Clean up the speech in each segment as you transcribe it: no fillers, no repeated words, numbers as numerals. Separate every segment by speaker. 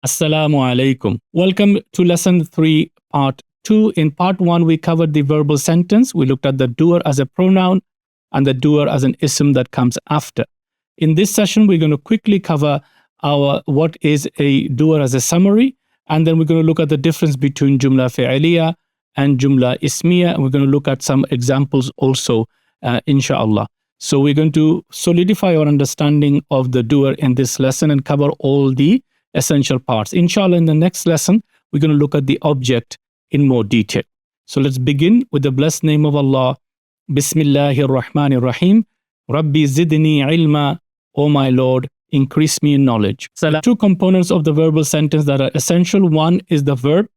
Speaker 1: Assalamu alaikum. Welcome to lesson 3, part 2. In part 1, we covered the verbal sentence. We looked at the doer as a pronoun and the doer as an ism that comes after. In this session, we're going to quickly cover what is a doer as a summary, and then we're going to look at the difference between Jumlah fi'aliyah and Jumlah ismiyyah, and we're going to look at some examples also, inshallah. So we're going to solidify our understanding of the doer in this lesson and cover all the essential parts. Inshallah, in the next lesson, we're going to look at the object in more detail. So let's begin with the blessed name of Allah. Bismillahir Rahmanir Rahim. Rabbi zidni ilma, O my Lord, increase me in knowledge. So two components of the verbal sentence that are essential. One is the verb,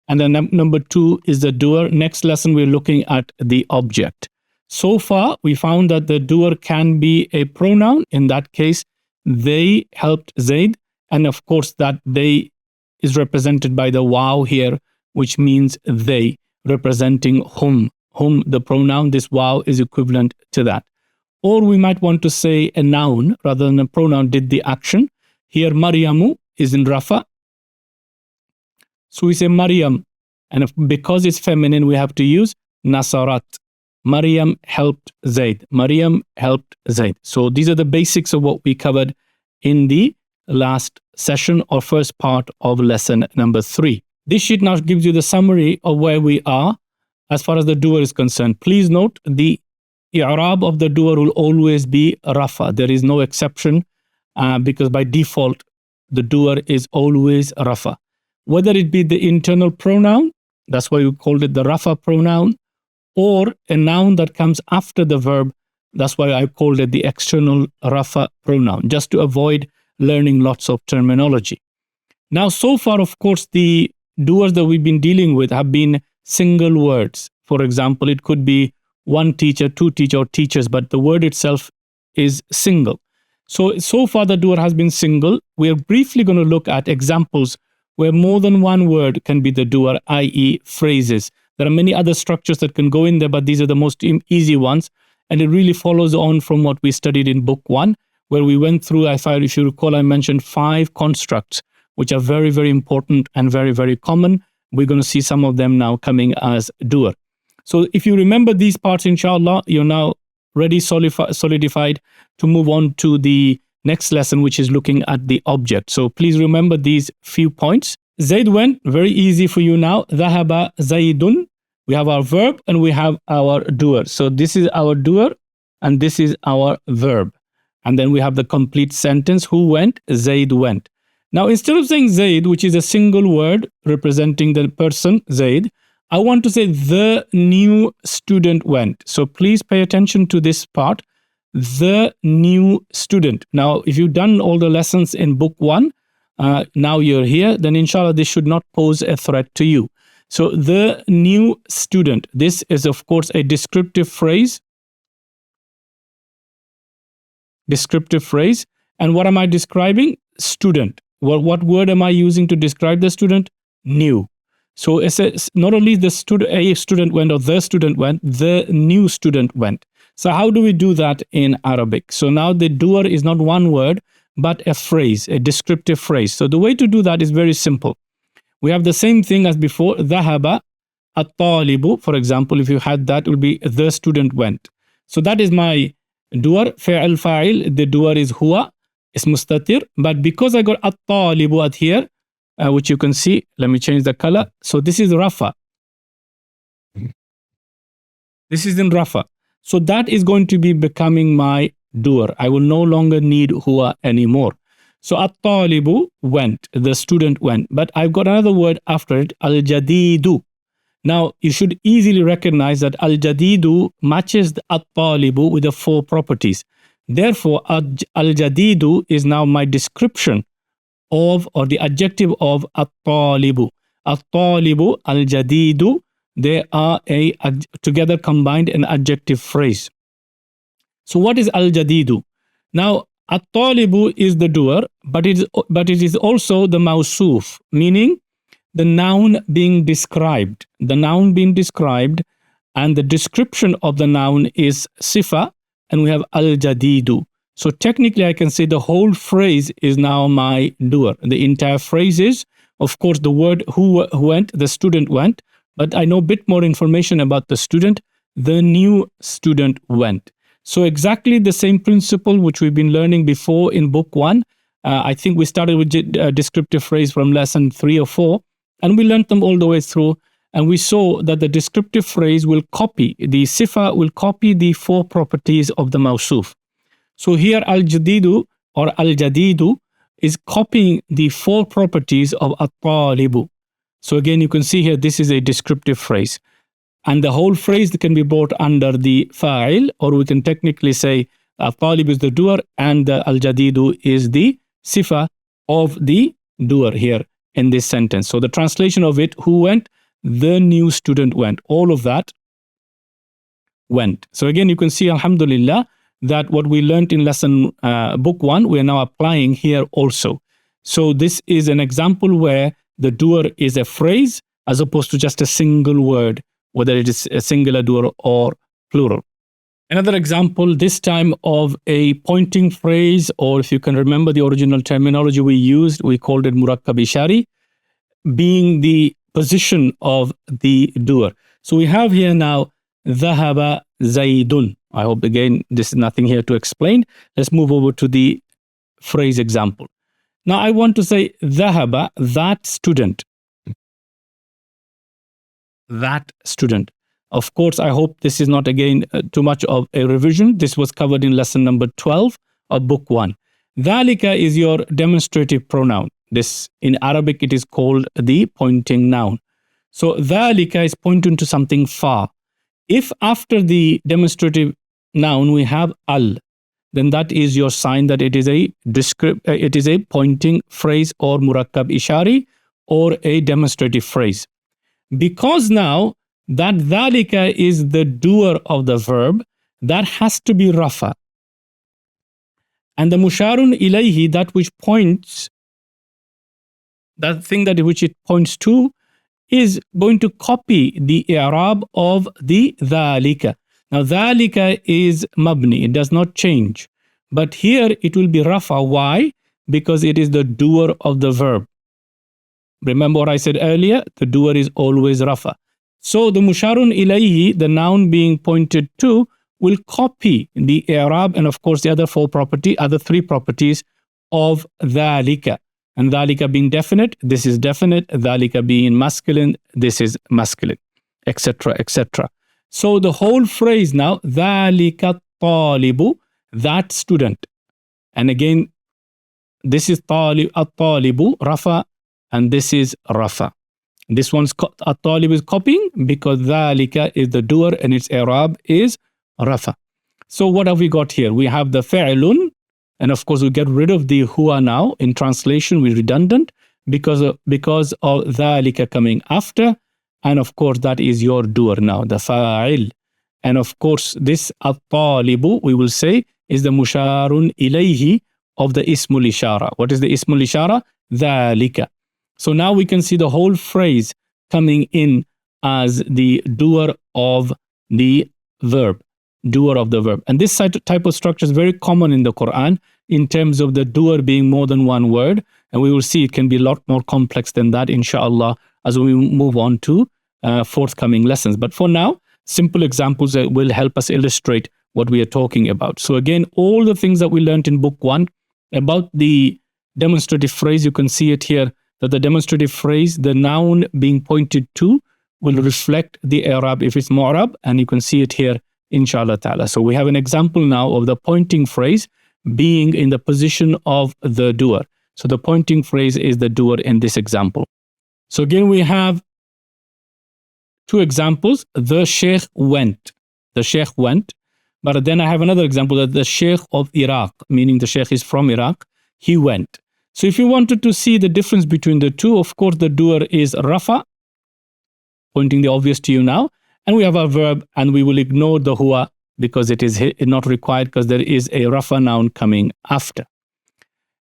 Speaker 1: and then number two is the doer. Next lesson, we're looking at the object. So far, we found that the doer can be a pronoun. In that case, they helped Zaid. And of course, that they is represented by the wow here, which means they, representing whom. Whom, the pronoun, this wow is equivalent to that. Or we might want to say a noun rather than a pronoun did the action. Here, Maryamu is in rafa. So we say Maryam. And because it's feminine, we have to use Nasarat. Maryam helped Zaid. Maryam helped Zaid. So these are the basics of what we covered in the last session or first part of lesson number 3. This sheet now gives you the summary of where we are as far as the doer is concerned. Please note the i'rab of the doer will always be rafa. There is no exception because by default the doer is always rafa. Whether it be the internal pronoun, that's why we called it the rafa pronoun, or a noun that comes after the verb, that's why I called it the external rafa pronoun, just to avoid learning lots of terminology. Now, so far, of course, the doers that we've been dealing with have been single words. For example, it could be one teacher, two teacher, or teachers, but the word itself is single. So far, the doer has been single. We are briefly going to look at examples where more than one word can be the doer, i.e. phrases. There are many other structures that can go in there, but these are the most easy ones. And it really follows on from what we studied in book 1, where we went through, if you recall, I mentioned 5 constructs, which are very, very important and very, very common. We're going to see some of them now coming as doer. So if you remember these parts, inshallah, you're now ready, solidified to move on to the next lesson, which is looking at the object. So please remember these few points. Zaid went, very easy for you now. Dhahaba Zaidun. We have our verb and we have our doer. So this is our doer and this is our verb. And then we have the complete sentence. Who went? Zaid went. Now, instead of saying Zaid, which is a single word representing the person, Zaid, I want to say the new student went. So please pay attention to this part. The new student. Now, if you've done all the lessons in book 1, now you're here, then inshallah, this should not pose a threat to you. So the new student. This is, of course, a descriptive phrase. Descriptive phrase. And what am I describing? Student. What word am I using to describe the student? New. So it says not only a student went or the student went, the new student went. So how do we do that in Arabic? So now the doer is not one word, but a phrase, a descriptive phrase. So the way to do that is very simple. We have the same thing as before. Dhahaba at-talibu. For example, if you had that, it would be the student went. So that is my doer, fi'al fa'il, the doer is huwa, is mustatir. But because I got at-talibu at here, which you can see, let me change the color. So this is rafa. This is in rafa. So that is going to be becoming my doer. I will no longer need huwa anymore. So at-talibu went, the student went. But I've got another word after it, al-jadidu. Now, you should easily recognize that al-jadidu matches the at-talibu with the 4 properties. Therefore, al-jadidu is now my description of, or the adjective of at-talibu. At-talibu, al-jadidu, they are together combined an adjective phrase. So what is al-jadidu? Now, at-talibu is the doer, but it is also the mawsuf, meaning the noun being described. The noun being described and the description of the noun is sifa, and we have al-jadidu. So technically, I can say the whole phrase is now my doer. The entire phrase is, of course, the word who went, the student went, but I know a bit more information about the student. The new student went. So exactly the same principle which we've been learning before in book 1. I think we started with descriptive phrase from lesson 3 or 4, and we learned them all the way through. And we saw that the descriptive phrase will copy, the sifa will copy the 4 properties of the mawsuf. So here al-jadidu or al-jadidu is copying the 4 properties of at-talibu. So again, you can see here, this is a descriptive phrase. And the whole phrase can be brought under the fa'il, or we can technically say at-talib is the doer and the al-jadidu is the sifa of the doer here in this sentence. So the translation of it, who went? The new student went. All of that went. So again, you can see, alhamdulillah, that what we learned in lesson book 1, we are now applying here also. So this is an example where the doer is a phrase as opposed to just a single word, whether it is a singular doer or plural. Another example, this time of a pointing phrase, or if you can remember the original terminology we used, we called it murakkab ishari, being the position of the doer. So we have here now, dhahaba zaydun. I hope, again, this is nothing here to explain. Let's move over to the phrase example. Now, I want to say dhahaba, that student. That student. Of course, I hope this is not, again, too much of a revision. This was covered in lesson number 12 of book 1. Dhalika is your demonstrative pronoun. This, in Arabic, it is called the pointing noun. So, dhalika is pointing to something far. If after the demonstrative noun we have al, then that is your sign that it is a pointing phrase or murakkab ishari or a demonstrative phrase. Because now that dhalika is the doer of the verb, that has to be rafa. And the musharun ilayhi, that which points, that thing that which it points to, is going to copy the i'rab of the dhalika. Now, dhalika is mabni, it does not change. But here it will be rafa. Why? Because it is the doer of the verb. Remember what I said earlier? The doer is always rafa. So the musharun ilayhi, the noun being pointed to, will copy the i'rab and of course the other 3 properties of dhalika. And dhalika being definite, this is definite. Dhalika being masculine, this is masculine, etc., etc. So the whole phrase now, dhalika talibu, that student. And again, this is at-talibu, rafa, and this is rafa. This one's at-talib is copying because dhalika is the doer and its i'rab is rafa. So what have we got here? We have the fi'lun, and of course we get rid of the huwa now. In translation, we're redundant because of dhalika coming after. And of course, that is your doer now, the fa'il. And of course, this at-talibu, we will say, is the musharun ilayhi of the ismul ishara. What is the ismul ishara? Dhalika. So now we can see the whole phrase coming in as the doer of the verb. Doer of the verb. And this type of structure is very common in the Qur'an in terms of the doer being more than one word. And we will see it can be a lot more complex than that, inshallah, as we move on to forthcoming lessons. But for now, simple examples that will help us illustrate what we are talking about. So again, all the things that we learned in book 1 about the demonstrative phrase, you can see it here, that the demonstrative phrase, the noun being pointed to, will reflect the i'rab if it's mu'rab, and you can see it here, inshallah ta'ala. So we have an example now of the pointing phrase being in the position of the doer. So the pointing phrase is the doer in this example. So again, we have 2 examples. The sheikh went. The sheikh went. But then I have another example that the sheikh of Iraq, meaning the sheikh is from Iraq, he went. So if you wanted to see the difference between the two, of course, the doer is rafa, pointing the obvious to you now. And we have a verb, and we will ignore the huwa because it is not required because there is a rafa noun coming after.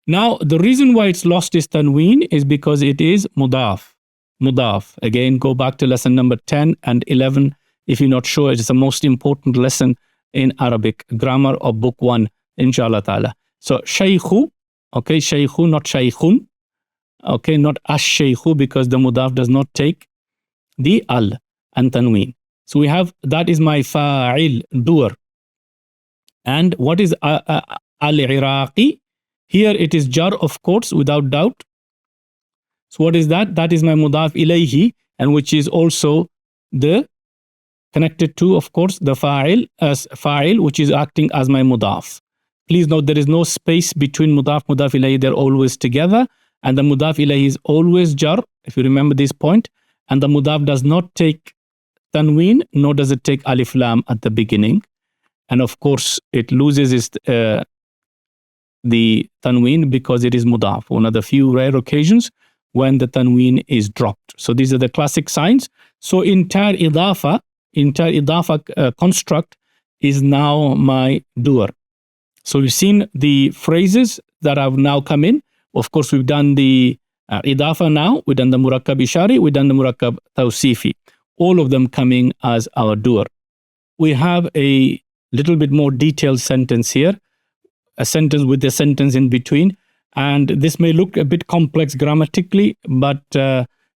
Speaker 1: Now, the reason why it's lost its tanween is because it is mudaf. Mudaf. Again, go back to lesson number 10 and 11. If you're not sure, it is the most important lesson in Arabic grammar of book 1. inshallah ta'ala. So shaykhu, okay, shaykhu, not shaykhun, okay, not ash-shaykhu, because the mudaf does not take the al and tanween. So we have, that is my fa'il, doer. And what is al-iraqi? Here it is jar, of course, without doubt. So what is that? That is my mudaf ilayhi, and which is also the connected to, of course, the fa'il, as fa'il, which is acting as my mudaf. Please note there is no space between mudaf, mudaf ilayhi, they're always together. And the mudaf ilayhi is always jar, if you remember this point. And the mudaf does not take tanween, nor does it take alif lam at the beginning. And of course, it loses its, the tanween because it is mudaf, one of the few rare occasions when the tanween is dropped. So these are the classic signs. So entire idafah construct is now my doer. So we've seen the phrases that have now come in. Of course, we've done the idafah now, we've done the murakkab ishari, we've done the murakkab tawsifi, all of them coming as our doer. We have a little bit more detailed sentence here, a sentence with a sentence in between. And this may look a bit complex grammatically, but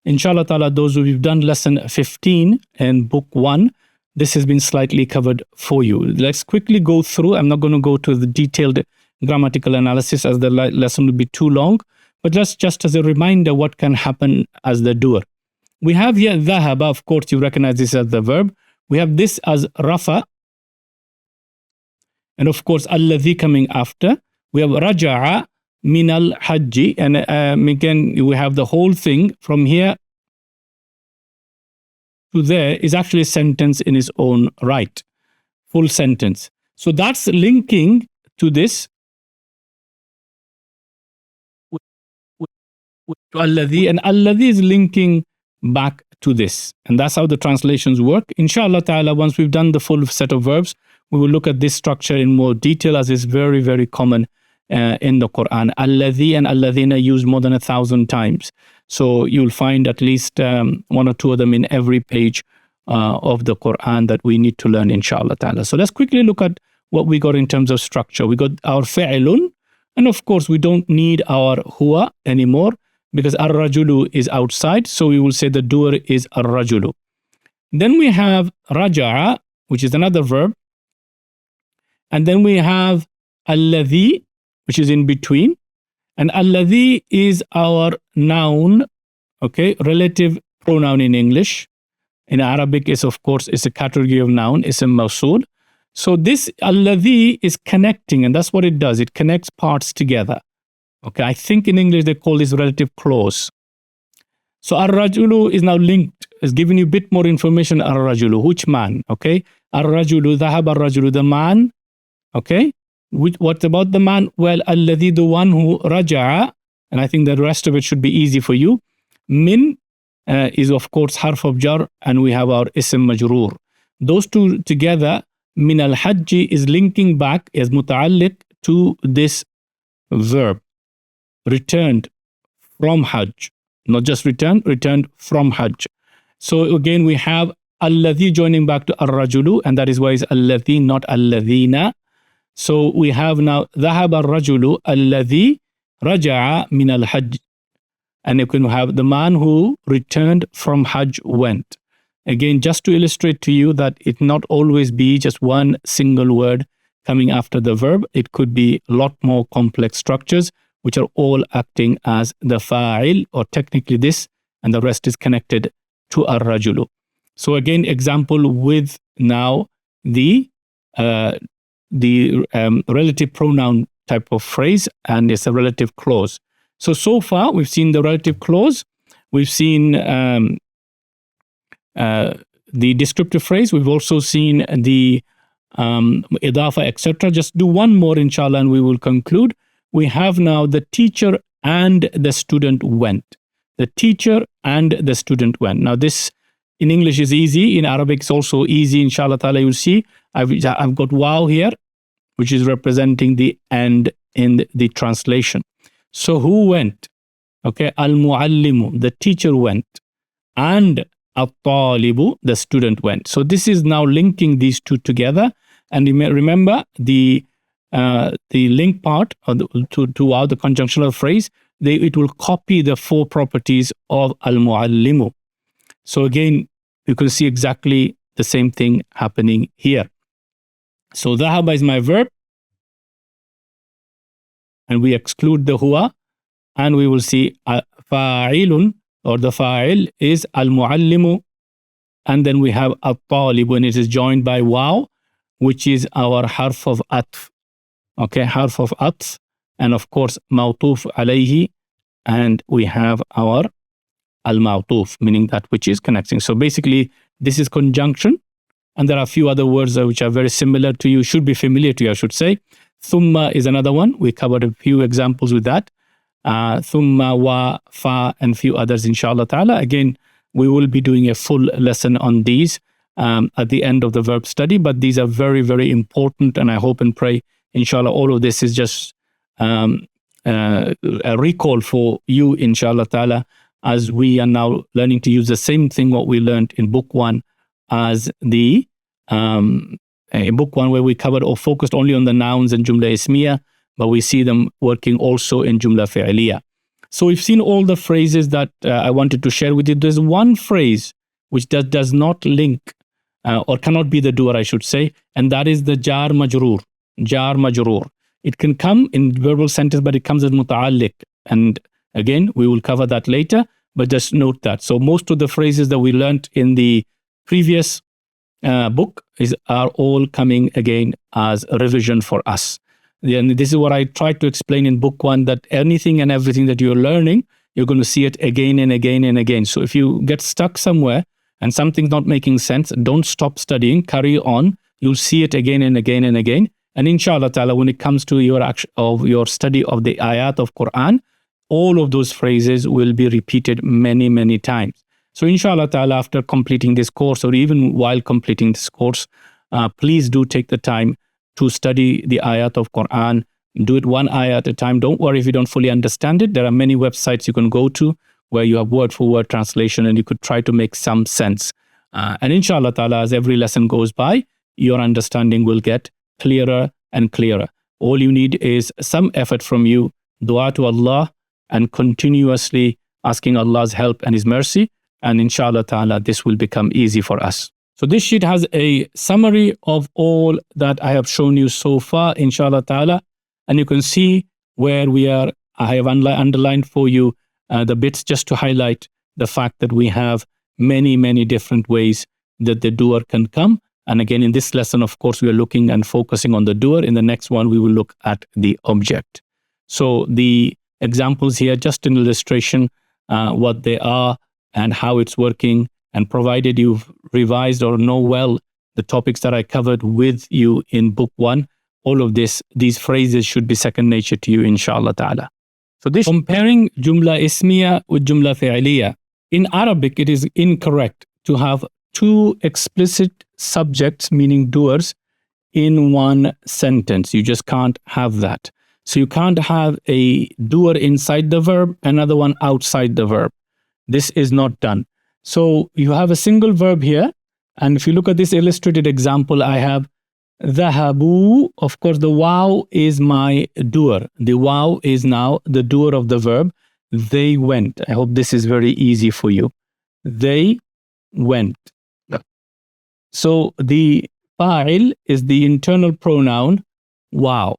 Speaker 1: inshallah ta'ala, those who've done lesson 15 in book 1, this has been slightly covered for you. Let's quickly go through. I'm not going to go to the detailed grammatical analysis as the lesson would be too long, but just as a reminder what can happen as the doer. We have here dhahaba, of course you recognize this as the verb. We have this as rafa, and of course alladhi coming after. We have raja'a min al-hajji, and again we have the whole thing from here to there is actually a sentence in its own right, full sentence. So that's linking to this to alladhi, and alladhi is linking back to this, and that's how the translations work. Inshallah ta'ala, once we've done the full set of verbs, we will look at this structure in more detail, as is very, very common in the Qur'an. Alladhi and alladhina used more than 1,000 times. So you'll find at least one or two of them in every page of the Qur'an that we need to learn, inshallah ta'ala. So let's quickly look at what we got in terms of structure. We got our fi'lun, and of course we don't need our huwa anymore because ar-rajulu is outside. So we will say the doer is ar-rajulu. Then we have raja'a, which is another verb. And then we have alladhi, which is in between. And alladhi is our noun, okay, relative pronoun in English. In Arabic, is of course is a category of noun, ism mawsul. So this alladhi is connecting, and that's what it does. It connects parts together. Okay, I think in English they call this relative clause. So ar-rajulu is now linked, is giving you a bit more information. Ar-rajulu, which man? Okay, ar-rajulu, dhahab ar-rajulu, the man. Okay, what about the man? Well, alladhi, the one who raja'a, and I think the rest of it should be easy for you. Min is of course harf of jar, and we have our ism majroor. Those two together, min al-hajji is linking back as muta'alliq to this verb, returned from Hajj. Not just returned from Hajj. So again, we have alladhi joining back to ar-rajulu, and that is why it's alladhi, not alladhina. So we have now dhahaba ar-rajulu alladhi raja'a min al-hajj. And you can have the man who returned from Hajj went. Again, just to illustrate to you that it not always be just one single word coming after the verb. It could be a lot more complex structures, which are all acting as the fa'il, or technically this, and the rest is connected to ar-rajulu. So again, example with now the relative pronoun type of phrase, and it's a relative clause. So far we've seen the relative clause, we've seen the descriptive phrase, we've also seen the idafah, etc. Just do one more, inshallah, and we will conclude. We have now the teacher and the student went. The teacher and the student went. Now this in English is easy, in Arabic it's also easy, inshallah ta'ala. You'll see I've got wow here, which is representing the and in the translation. So who went? Okay, al-muallimu, the teacher went, and at-talibu, the student went. So this is now linking these two together. And remember, the the link part throughout the conjunctional phrase, it will copy the 4 properties of al-muallimu. So again, you can see exactly the same thing happening here. So dhahaba is my verb, and we exclude the huwa, and we will see fa'ilun, or the fa'il is al-muallimu, and then we have at-talib when it is joined by waw, which is our harf of atf. Okay, harf of atf, and of course mawtuf alayhi, and we have our al-mawtuf, meaning that which is connecting. So basically, this is conjunction, and there are a few other words which are very similar to you, should be familiar to you, I should say. Thumma is another one. We covered a few examples with that. Thumma, wa, fa, and few others, inshallah ta'ala. Again, we will be doing a full lesson on these at the end of the verb study, but these are very, very important, and I hope and pray, inshallah, all of this is just a recall for you, inshallah ta'ala, as we are now learning to use the same thing what we learned in book 1 as the in book 1, where we covered or focused only on the nouns and jumlah ismiyyah, but we see them working also in jumlah fi'liyah. So we've seen all the phrases that I wanted to share with you. There's one phrase which does not link or cannot be the doer, I should say, and that is the jar majroor. Jar majroor. It can come in verbal sentence, but it comes as muta'alliq. And again, we will cover that later, but just note that. So most of the phrases that we learned in the previous book are all coming again as a revision for us. And this is what I tried to explain in book 1, that anything and everything that you're learning, you're going to see it again and again and again. So if you get stuck somewhere and something's not making sense, don't stop studying, carry on. You'll see it again and again and again. And inshallah ta'ala, when it comes to your study of the ayat of Qur'an, all of those phrases will be repeated many, many times. So inshallah ta'ala, after completing this course, or even while completing this course, please do take the time to study the ayat of Qur'an. Do it one ayat at a time. Don't worry if you don't fully understand it. There are many websites you can go to where you have word-for-word translation, and you could try to make some sense. And inshallah ta'ala, as every lesson goes by, your understanding will get clearer and clearer. All you need is some effort from you, dua to Allah, and continuously asking Allah's help and His mercy. And inshallah ta'ala, this will become easy for us. So this sheet has a summary of all that I have shown you so far, inshallah ta'ala. And you can see where we are. I have underlined for you the bits just to highlight the fact that we have many, many different ways that the doer can come. And again, in this lesson, of course, we are looking and focusing on the doer. In the next one, we will look at the object. So the examples here, just an illustration, what they are and how it's working. And provided you've revised or know well the topics that I covered with you in book 1, all of these phrases should be second nature to you, inshallah ta'ala. So this comparing jumlah ismiyyah with jumlah fi'liyah. In Arabic, it is incorrect to have 2 explicit subjects, meaning doers, in one sentence. You just can't have that. So you can't have a doer inside the verb, another one outside the verb. This is not done. So you have a single verb here. And if you look at this illustrated example, I have dhahabu. Of course, the waw is my doer. The waw is now the doer of the verb. They went. I hope this is very easy for you. They went. So the fa'il is the internal pronoun waw.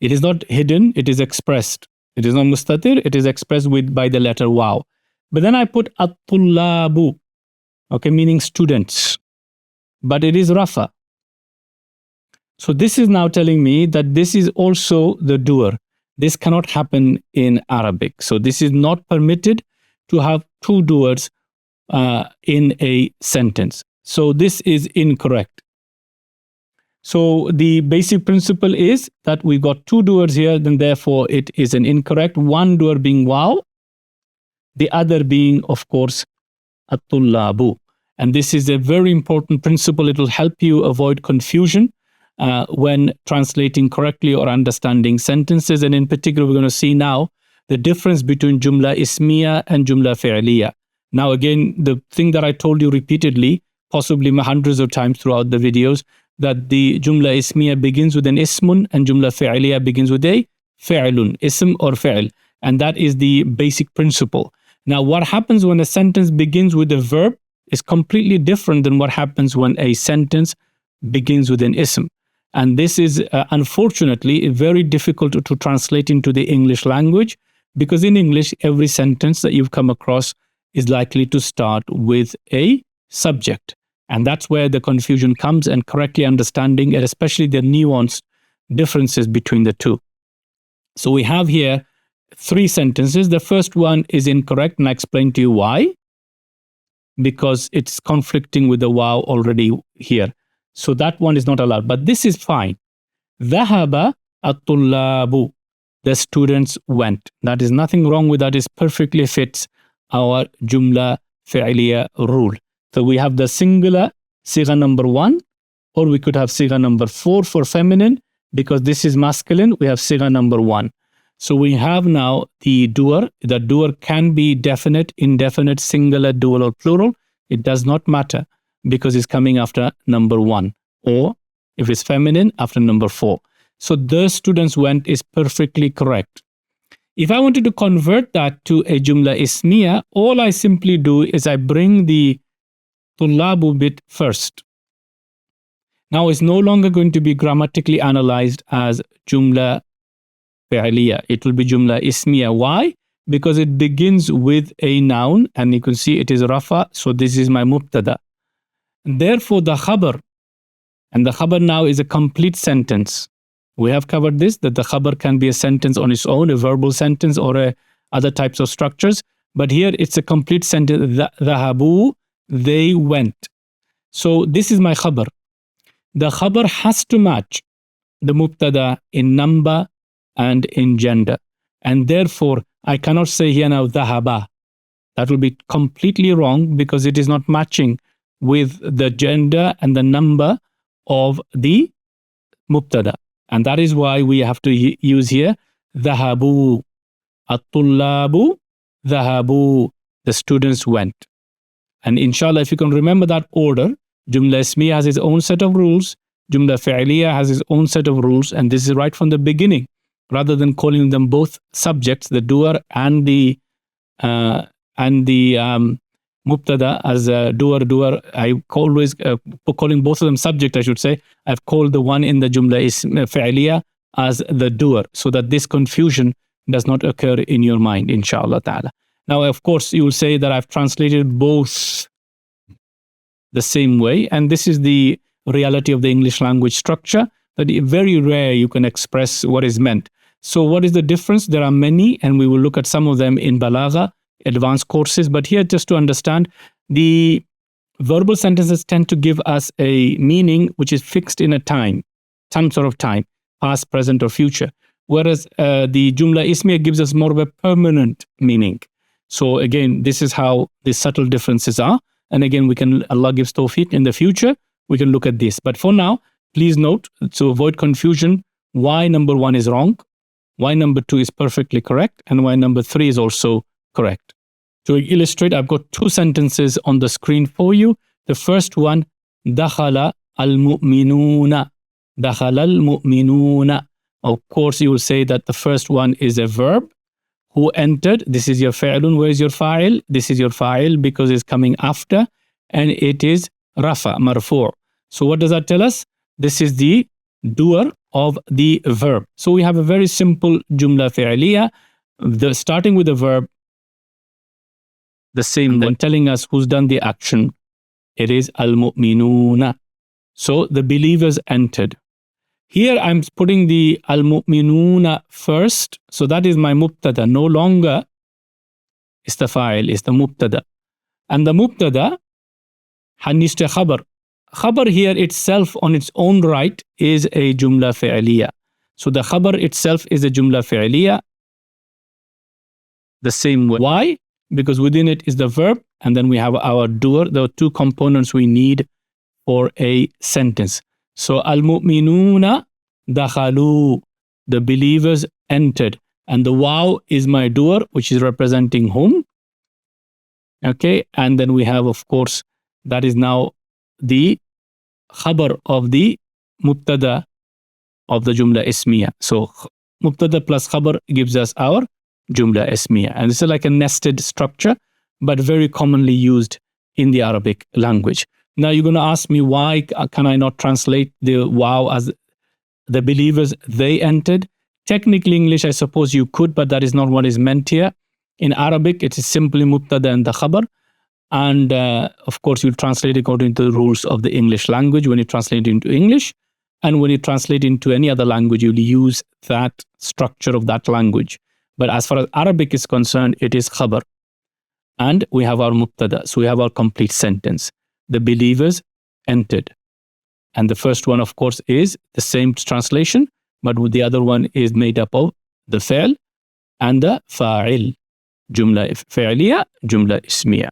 Speaker 1: It is not hidden, it is expressed. It is not mustatir, it is expressed by the letter waw. But then I put at-tullabu, okay, meaning students. But it is rafa. So this is now telling me that this is also the doer. This cannot happen in Arabic. So this is not permitted to have 2 doers in a sentence. So this is incorrect. So the basic principle is that we got 2 doers here, then therefore it is an incorrect. One doer being waw, the other being, of course, at-tullabu. And this is a very important principle. It will help you avoid confusion when translating correctly or understanding sentences. And in particular, we're going to see now the difference between jumlah ismiyyah and jumlah fi'liyah. Now, again, the thing that I told you repeatedly, possibly hundreds of times throughout the videos, that the Jumlah ismiyyah begins with an ismun and Jumlah fi'liyah begins with a fi'lun, ism or fi'l. And that is the basic principle. Now, what happens when a sentence begins with a verb is completely different than what happens when a sentence begins with an ism. And this is unfortunately very difficult to translate into the English language, because in English, every sentence that you've come across is likely to start with a subject. And that's where the confusion comes, and correctly understanding, and especially the nuanced differences between the two. So we have here 3 sentences. The first one is incorrect, and I explain to you why. Because it's conflicting with the waw already here. So that one is not allowed. But this is fine. ذهب الطلاب. The students went. That is nothing wrong with that. It perfectly fits our Jumlah fi'liyah rule. So we have the singular sigha number 1, or we could have sigha number 4 for feminine. Because this is masculine, we have sigha number 1. So we have now the doer. The doer can be definite, indefinite, singular, dual, or plural. It does not matter, because it's coming after number 1. Or if it's feminine, after number 4. So the students went is perfectly correct. If I wanted to convert that to a Jumlah ismiyyah, all I simply do is I bring the tullabu bit first. Now it's no longer going to be grammatically analyzed as Jumlah fi'liyah. It will be Jumlah ismiyyah. Why? Because it begins with a noun, and you can see it is rafa. So this is my mubtada. And therefore the khabar, and the khabar now is a complete sentence. We have covered this, that the khabar can be a sentence on its own, a verbal sentence, or other types of structures. But here it's a complete sentence. Dhahabu, they went. So this is my khabar. The khabar has to match the mubtada in number and in gender. And therefore, I cannot say here now dhahaba. That will be completely wrong, because it is not matching with the gender and the number of the mubtada. And that is why we have to use here dhahabu. At-tullabu dhahabu. The students went. And inshallah, if you can remember that order, Jumlah ismiyyah has its own set of rules. Jumlah fi'liyah has its own set of rules. And this is right from the beginning. Rather than calling them both subjects, the doer and the mubtada as doer, I always calling both of them subject, I should say. I've called the one in the Jumlah fi'liyah as the doer, so that this confusion does not occur in your mind, inshallah ta'ala. Now, of course, you will say that I've translated both the same way, and this is the reality of the English language structure, that very rare you can express what is meant. So what is the difference? There are many, and we will look at some of them in Balagha, advanced courses. But here, just to understand, the verbal sentences tend to give us a meaning which is fixed in a time, some sort of time, past, present, or future. Whereas the Jumlah ismiyyah gives us more of a permanent meaning. So again, this is how the subtle differences are. And again, Allah gives tawfiq, in the future, we can look at this. But for now, please note, to avoid confusion, why number 1 is wrong, why number 2 is perfectly correct, and why number 3 is also correct. To illustrate, I've got 2 sentences on the screen for you. The first one, dakhala al-mu'minuna. Dakhala al-mu'minuna. Of course, you will say that the first one is a verb. Who entered? This is your fa'ilun. Where is your fa'il? This is your fa'il, because it's coming after, and it is rafa, marfu'. So what does that tell us? This is the doer of the verb. So we have a very simple Jumlah fi'liyah, starting with the verb, the same one, telling us who's done the action. It is al-mu'minuna. So the believers entered. Here I'm putting the al-mu'minuna first. So that is my mubtada. No longer is the fa'il, is the mubtada. And the mubtada needs to khabar. Khabar here itself on its own right is a Jumlah fi'liyah. So the khabar itself is a Jumlah fi'liyah the same way. Why? Because within it is the verb, and then we have our doer. There are 2 components we need for a sentence. So al-mu'minuna dakhalu, the believers entered. And the waw is my doer, which is representing whom. Okay, and then we have, of course, that is now the khabar of the mubtada of the Jumlah ismiyyah. So mubtada plus khabar gives us our Jumlah ismiyyah. And this is like a nested structure, but very commonly used in the Arabic language. Now you're going to ask me, why can I not translate the wow as the believers, they entered? Technically English, I suppose you could, but that is not what is meant here. In Arabic, it is simply mubtada and the khabar. And of course, you translate according to the rules of the English language when you translate into English. And when you translate into any other language, you'll use that structure of that language. But as far as Arabic is concerned, it is khabar. And we have our mubtada. So we have our complete sentence. The believers entered. And the first one, of course, is the same translation, but the other one is made up of the fi'l and the fa'il. Jumlah fi'liyah, jumlah ismiyyah.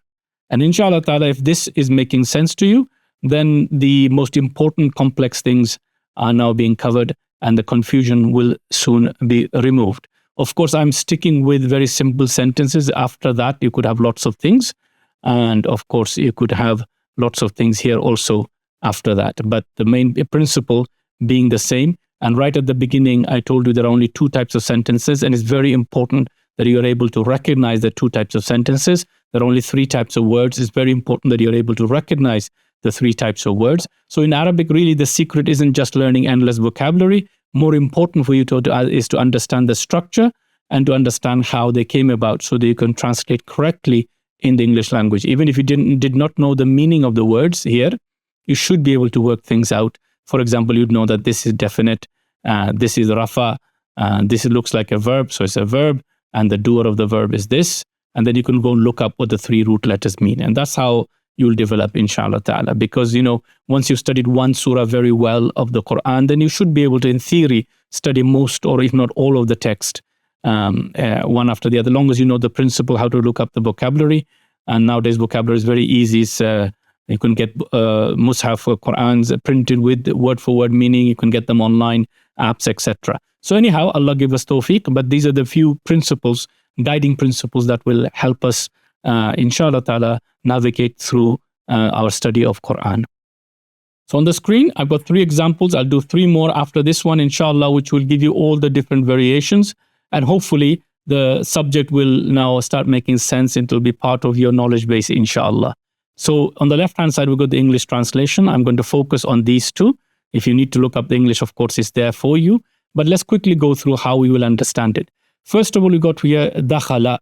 Speaker 1: And inshallah ta'ala, if this is making sense to you, then the most important complex things are now being covered and the confusion will soon be removed. Of course, I'm sticking with very simple sentences. After that, you could have lots of things. And of course, you could have lots of things here also after that. But the main principle being the same. And right at the beginning, I told you there are only two types of sentences. And it's very important that you are able to recognize the two types of sentences. There are only three types of words. It's very important that you're able to recognize the three types of words. So in Arabic, really, the secret isn't just learning endless vocabulary. More important for you is to understand the structure and to understand how they came about so that you can translate correctly in the English language. Even if you did not know the meaning of the words here, you should be able to work things out. For example, you'd know that this is definite, this is rafa, this looks like a verb, so it's a verb, and the doer of the verb is this. And then you can go and look up what the three root letters mean. And that's how you'll develop, inshallah ta'ala. Because, once you've studied one surah very well of the Qur'an, then you should be able to, in theory, study most or if not all of the text one after the other, long as you know the principle, how to look up the vocabulary. And nowadays, vocabulary is very easy. You can get Mushaf or Qur'ans printed with word-for-word meaning. You can get them online, apps, etc. So anyhow, Allah give us tawfiq. But these are the few principles, guiding principles that will help us, inshallah ta'ala, navigate through our study of Qur'an. So on the screen, I've got three examples. I'll do three more after this one, inshallah, which will give you all the different variations. And hopefully, the subject will now start making sense. It will be part of your knowledge base, inshallah. So on the left-hand side, we've got the English translation. I'm going to focus on these two. If you need to look up the English, of course, it's there for you. But let's quickly go through how we will understand it. First of all, we got here dakhala,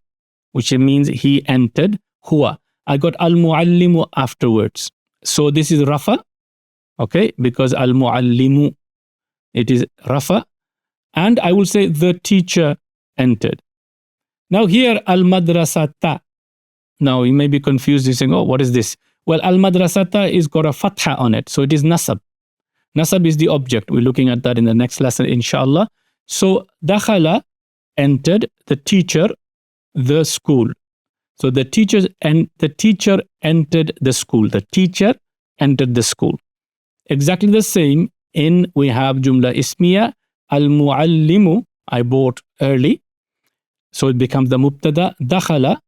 Speaker 1: which means he entered. Huwa. I got al-muallimu afterwards. So this is rafa, okay, because al-muallimu, it is rafa. And I will say the teacher entered. Now here, al-madrasata. Now you may be confused, you're saying, oh, what is this? Well, al-madrasata is got a fatha on it, so it is nasab. Nasab is the object. We're looking at that in the next lesson, inshallah. So dakhala, entered, the teacher, the school. So the teacher entered the school. The teacher entered the school. Exactly the same we have Jumlah ismiyyah, al-muallimu, I bought early. So it becomes the mubtada, dakhala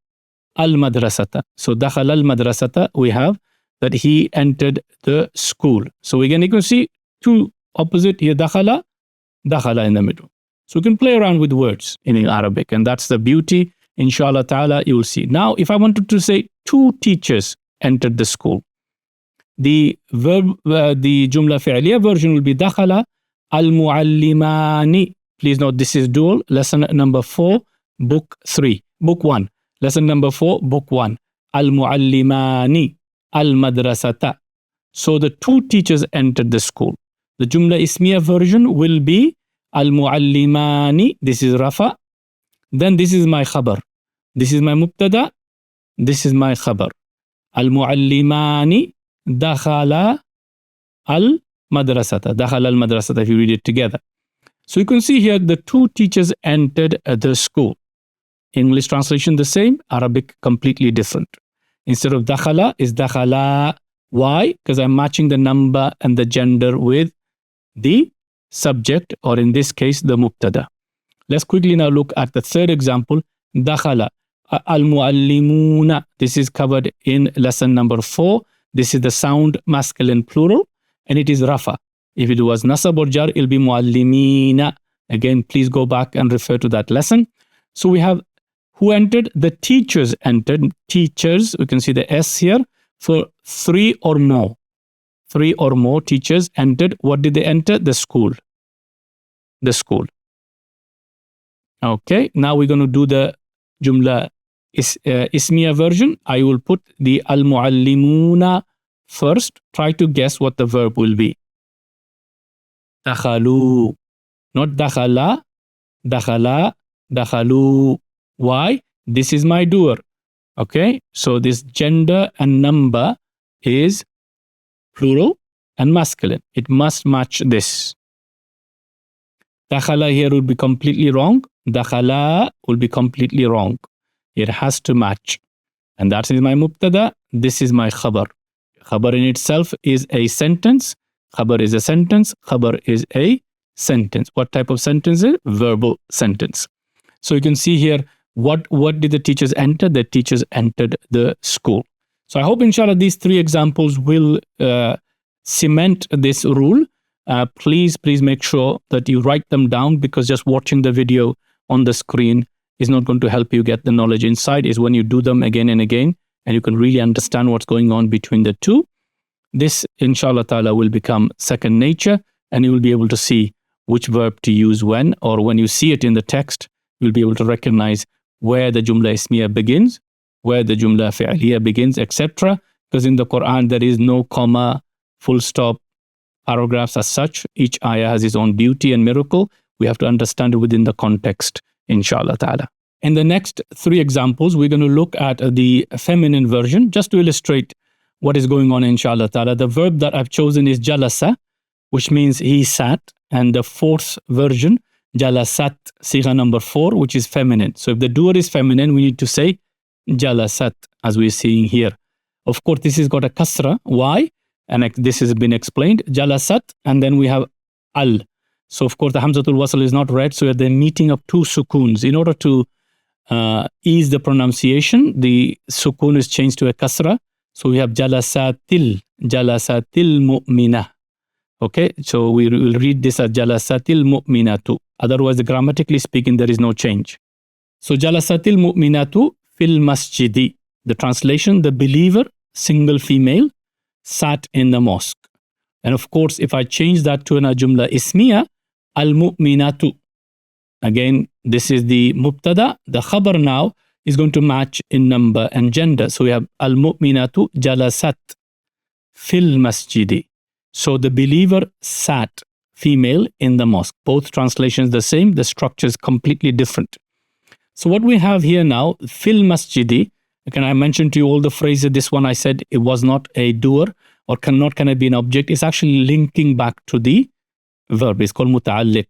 Speaker 1: al-madrasata. So dakhala al-madrasata, we have that he entered the school. So again, you can see two opposite here, dakhala in the middle. So you can play around with words in Arabic, and that's the beauty. Inshallah ta'ala, you will see. Now, if I wanted to say two teachers entered the school, the verb, the Jumlah fi'liyah version will be dakhala al-muallimani. Please note this is dual. Lesson number 4, book 3, book 1. Lesson number 4, book 1. Al-muallimani al-madrasata. So the two teachers entered the school. The Jumlah ismiyyah version will be al-muallimani. This is rafa. Then this is my khabar. This is my mubtada. This is my khabar. Al-muallimani dakhala al-madrasata. Dakhala al-madrasata, if you read it together. So you can see here the two teachers entered the school. English translation the same, Arabic completely different. Instead of dakhala is dakhala. Why? Because I'm matching the number and the gender with the subject, or in this case, the mubtada. Let's quickly now look at the third example, dakhala al-muallimuna. This is covered in lesson number 4. This is the sound masculine plural, and it is rafa. If it was nasab or jar, it'll be muallimina. Again, please go back and refer to that lesson. So we have who entered? The teachers entered. Teachers, we can see the S here. For 3 or more. 3 or more teachers entered. What did they enter? The school. The school. Okay, now we're going to do the Jumlah ismiyyah version. I will put the al-muallimuna first. Try to guess what the verb will be. Dakhalu. Not dakhala. Dakhala. Dakhalu. Why? This is my doer. Okay, so this gender and number is plural and masculine. It must match this. Dakhala here will be completely wrong. Dakhala will be completely wrong. It has to match. And that is my mubtada. This is my khabar. Khabar in itself is a sentence. Khabar is a sentence. Khabar is a sentence. What type of sentence is it? Verbal sentence. So you can see here, what did the teachers enter? The teachers entered the school. So I hope, inshallah, these 3 examples will cement this rule. Please make sure that you write them down, because just watching the video on the screen is not going to help you get the knowledge inside. Is when you do them again and again, and you can really understand what's going on between the two. This, inshallah ta'ala, will become second nature, and you will be able to see which verb to use when, or when you see it in the text, you'll be able to recognize where the Jumlah ismiyyah begins, where the Jumlah fi'liyah begins, etc. Because in the Qur'an, there is no comma, full stop, paragraphs as such. Each ayah has its own beauty and miracle. We have to understand it within the context, inshallah ta'ala. In the next 3 examples, we're going to look at the feminine version, just to illustrate what is going on, inshallah ta'ala. The verb that I've chosen is jalasa, which means he sat. And the 4th version, jalasat, sigha number 4, which is feminine. So if the doer is feminine, we need to say jalasat, as we're seeing here. Of course, this has got a kasra. Why? And this has been explained. Jalasat, and then we have al. So of course, the hamzatul wasl is not read. So they're meeting up 2 sukoons. In order to ease the pronunciation, the sukoon is changed to a kasra. So we have jalasatil mu'minah. Okay, so we will read this as jalasatil mu'minatu. Otherwise, grammatically speaking, there is no change. So jalasatil mu'minatu fil masjidi. The translation, the believer, single female, sat in the mosque. And of course, if I change that to a Jumlah ismiyyah, al-mu'minatu. Again, this is the mubtada. The khabar now is going to match in number and gender. So we have al-mu'minatu jalasat fil masjidi. So the believer sat, female, in the mosque. Both translations the same. The structure is completely different. So what we have here now, fil masjidi. Again, I mentioned to you all the phrases. This one I said it was not a doer, or can it be an object. It's actually linking back to the verb. It's called muta'alliq.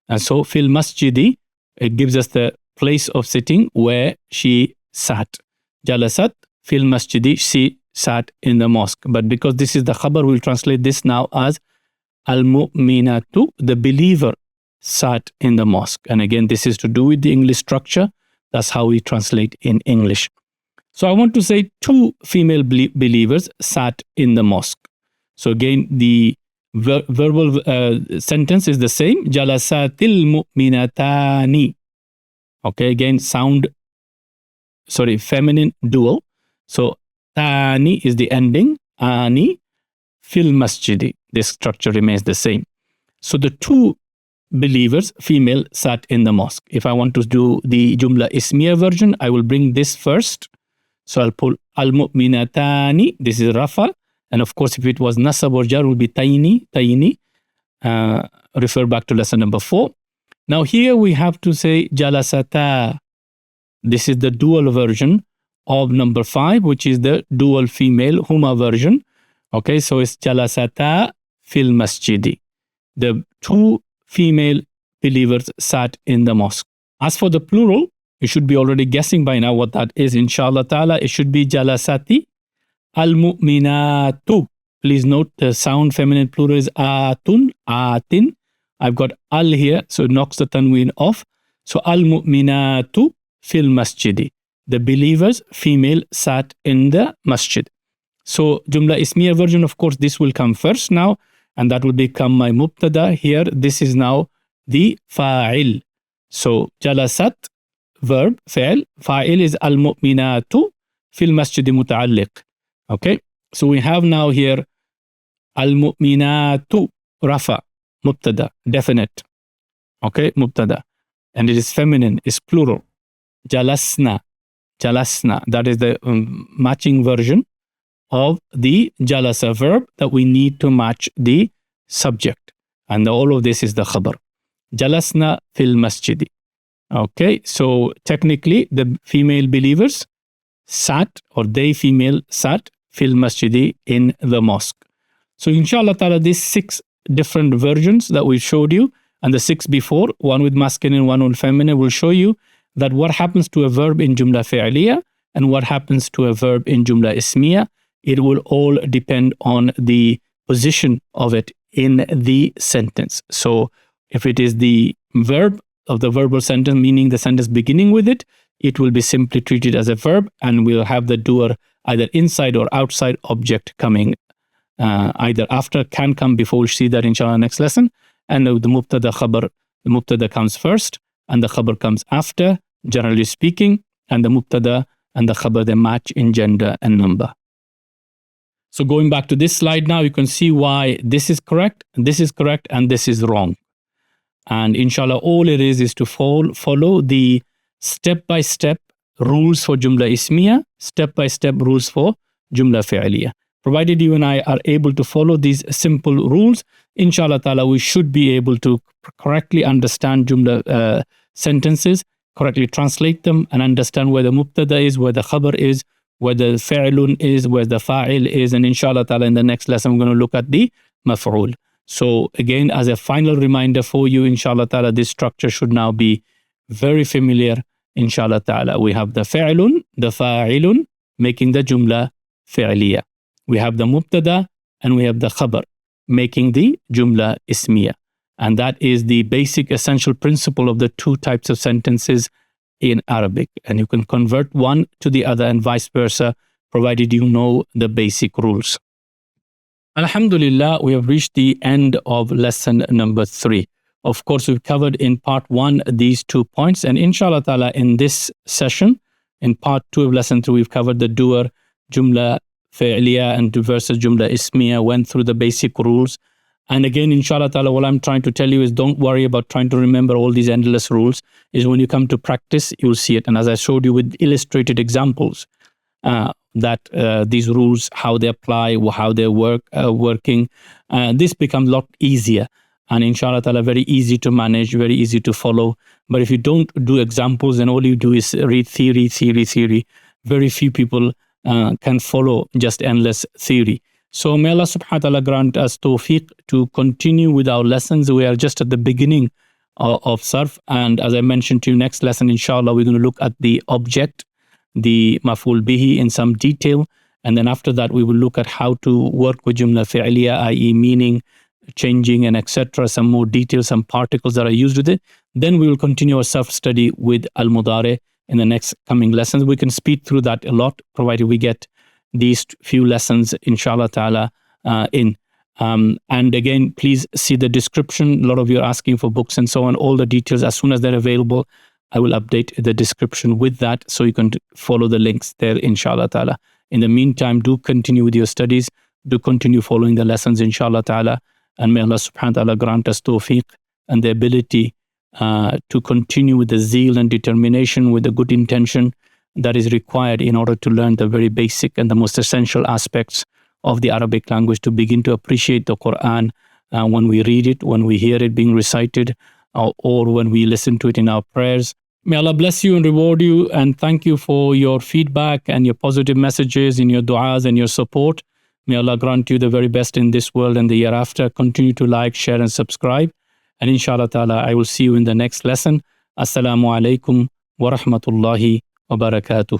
Speaker 1: And so fil masjidi, it gives us the place of sitting where she sat. Jalasat fil masjidi, she sat in the mosque. But because this is the khabar, we'll translate this now as al-mu'minatu, the believer sat in the mosque. And again, this is to do with the English structure. That's how we translate in English. So I want to say 2 female believers sat in the mosque. So again, the verbal sentence is the same. Jalasatil mu'minatani. Okay, again, feminine dual. So tani is the ending. Ani fil masjidi. This structure remains the same. So the 2 believers, female, sat in the mosque. If I want to do the Jumlah ismiyyah version, I will bring this first. So I'll pull al-mu'minatani. This is rafa. And of course, if it was nasab or jar, it will be tayni. Refer back to lesson number 4. Now here we have to say jalasata. This is the dual version of number 5, which is the dual female huma version. Okay, so it's jalasata fil masjidi. The 2 female believers sat in the mosque. As for the plural, you should be already guessing by now what that is. Inshallah ta'ala, it should be jalasati al-mu'minatu. Please note the sound feminine plural is atun, atin. I've got al here, so it knocks the tanween off. So al-mu'minatu fil masjidi. The believers, female, sat in the masjid. So Jumlah ismiyyah version, of course, this will come first. Now, and that will become my mubtada. Here, this is now the fa'il. So, jalasat, verb, fi'l. Fa'il is al-mu'minatu fil masjid muta'alliq. Okay, so we have now here al-mu'minatu, rafa, mubtada, definite. Okay, mubtada. And it is feminine, it's plural. Jalasna, jalasna. That is the matching version of the jalasa verb that we need to match the subject. And all of this is the khabar. Jalasna fil masjidi. Okay, so technically the female believers sat, or they female sat, fil masjidi, in the mosque. So inshallah ta'ala, these 6 different versions that we showed you, and the 6 before, one with masculine, one with feminine, will show you that what happens to a verb in Jumlah fi'liyah and what happens to a verb in Jumlah ismiyyah. It will all depend on the position of it in the sentence. So if it is the verb of the verbal sentence, meaning the sentence beginning with it, it will be simply treated as a verb, and we'll have the doer either inside or outside object coming either after, can come before. We'll see that inshallah next lesson. And the mubtada khabar, the mubtada comes first and the khabar comes after, generally speaking, and the mubtada and the khabar, they match in gender and number. So going back to this slide now, you can see why this is correct, and this is wrong. And inshallah, all it is to follow the step-by-step rules for Jumlah ismiyyah, step-by-step rules for Jumlah fi'liyah. Provided you and I are able to follow these simple rules, inshallah ta'ala, we should be able to correctly understand Jumlah sentences, correctly translate them, and understand where the mubtada is, where the khabar is, where the fi'lun is, where the fa'il is. And inshallah ta'ala, in the next lesson, we're going to look at the maf'ul. So again, as a final reminder for you, inshallah ta'ala, this structure should now be very familiar. Inshallah ta'ala, we have the fi'lun, the fa'ilun, making the Jumlah fi'liyah. We have the mubtada and we have the khabar, making the Jumlah ismiyyah. And that is the basic essential principle of the 2 types of sentences in Arabic. And you can convert one to the other and vice versa, provided you know the basic rules. Alhamdulillah, we have reached the end of lesson number 3. Of course, we've covered in part 1 these 2 points. And inshallah ta'ala, in this session, in part 2 of lesson 3, we've covered the doer, Jumlah fi'liyah, and versus Jumlah ismiyyah, went through the basic rules. And again, inshallah ta'ala, what I'm trying to tell you is don't worry about trying to remember all these endless rules. Is when you come to practice, you'll see it. And as I showed you with illustrated examples, that these rules, how they apply, how they're working, this becomes a lot easier. And inshallah ta'ala, very easy to manage, very easy to follow. But if you don't do examples and all you do is read theory, very few people can follow just endless theory. So may Allah subhanahu wa ta'ala grant us tawfiq to continue with our lessons. We are just at the beginning of sarf. And as I mentioned to you, next lesson, inshallah, we're going to look at the object, the maf'ul bihi, in some detail. And then after that, we will look at how to work with Jumlah fi'liyah, i.e. meaning, changing, and etc. Some more details, some particles that are used with it. Then we will continue our self-study with al-mudari in the next coming lessons. We can speed through that a lot, provided we get these few lessons, inshallah ta'ala, in. And again, please see the description. A lot of you are asking for books and so on. All the details, as soon as they're available, I will update the description with that, so you can follow the links there, inshallah ta'ala. In the meantime, do continue with your studies. Do continue following the lessons, inshallah ta'ala. And may Allah subhanahu wa ta'ala grant us tawfiq and the ability to continue with the zeal and determination, with the good intention that is required in order to learn the very basic and the most essential aspects of the Arabic language, to begin to appreciate the Qur'an when we read it, when we hear it being recited, or when we listen to it in our prayers. May Allah bless you and reward you, and thank you for your feedback and your positive messages, in your du'as and your support. May Allah grant you the very best in this world and the year after. Continue to like, share, and subscribe. And inshallah ta'ala, I will see you in the next lesson. Assalamu alaikum wa rahmatullahi wa barakatuh.